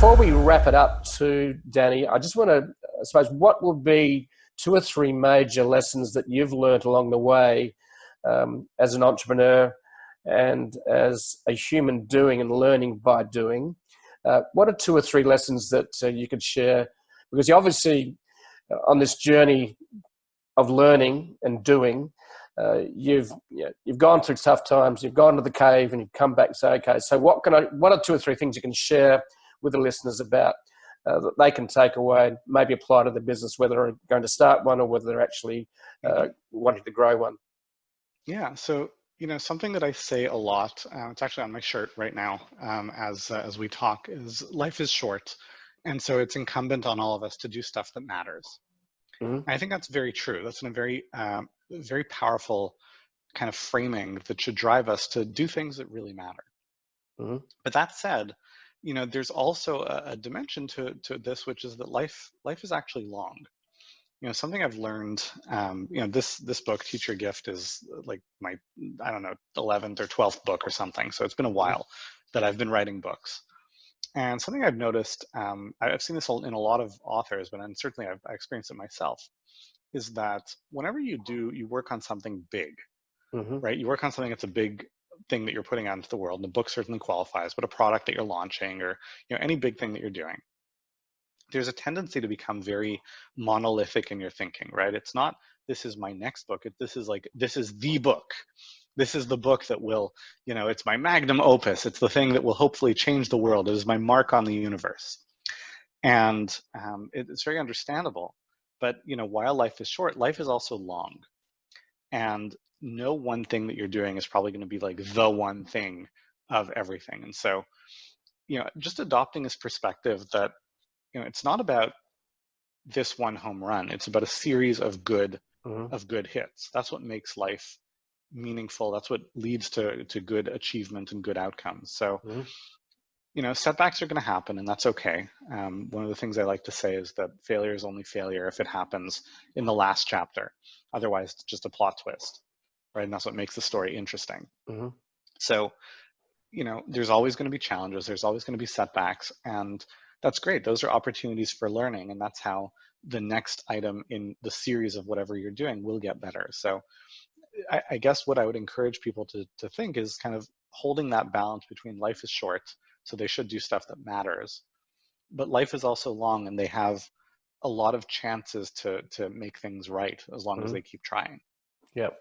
before we wrap it up to Danny, I just want to, I suppose, what would be 2 or 3 major lessons that you've learned along the way as an entrepreneur and as a human doing and learning by doing? What are 2 or 3 lessons that you could share? Because you're obviously on this journey of learning and doing. You've gone through tough times. You've gone to the cave and you've come back and say, okay, so what are 2 or 3 things you can share with the listeners about that they can take away and maybe apply to the business, whether they're going to start one or whether they're actually wanting to grow one? Yeah. So, something that I say a lot, it's actually on my shirt right now as we talk, is life is short. And so it's incumbent on all of us to do stuff that matters. Mm-hmm. And I think that's very true. That's a very, very powerful kind of framing that should drive us to do things that really matter. Mm-hmm. But that said, there's also a dimension to this, which is that life is actually long. Something I've learned, this book, Teach Your Gift, is like my, 11th or 12th book or something. So it's been a while that I've been writing books. And something I've noticed, I've seen this in a lot of authors, but certainly I experienced it myself, is that whenever you work on something big, Mm-hmm. right? You work on something that's a big thing that you're putting out into the world, and the book certainly qualifies, but a product that you're launching or any big thing that you're doing, there's a tendency to become very monolithic in your thinking, right? It's not, this is my next book. This is the book. This is the book that will, it's my magnum opus. It's the thing that will hopefully change the world. It is my mark on the universe. And it's very understandable. But, while life is short, life is also long. And no one thing that you're doing is probably going to be like the one thing of everything. And so, just adopting this perspective that, it's not about this one home run. It's about a series of good hits. That's what makes life meaningful. That's what leads to good achievement and good outcomes. So, setbacks are going to happen, and that's okay. One of the things I like to say is that failure is only failure if it happens in the last chapter. Otherwise, it's just a plot twist, right? And that's what makes the story interesting. Mm-hmm. So, there's always going to be challenges. There's always going to be setbacks, and that's great. Those are opportunities for learning, and that's how the next item in the series of whatever you're doing will get better. So I guess what I would encourage people to think is kind of holding that balance between life is short, so they should do stuff that matters, but life is also long, and they have a lot of chances to make things right as long as they keep trying. Yep.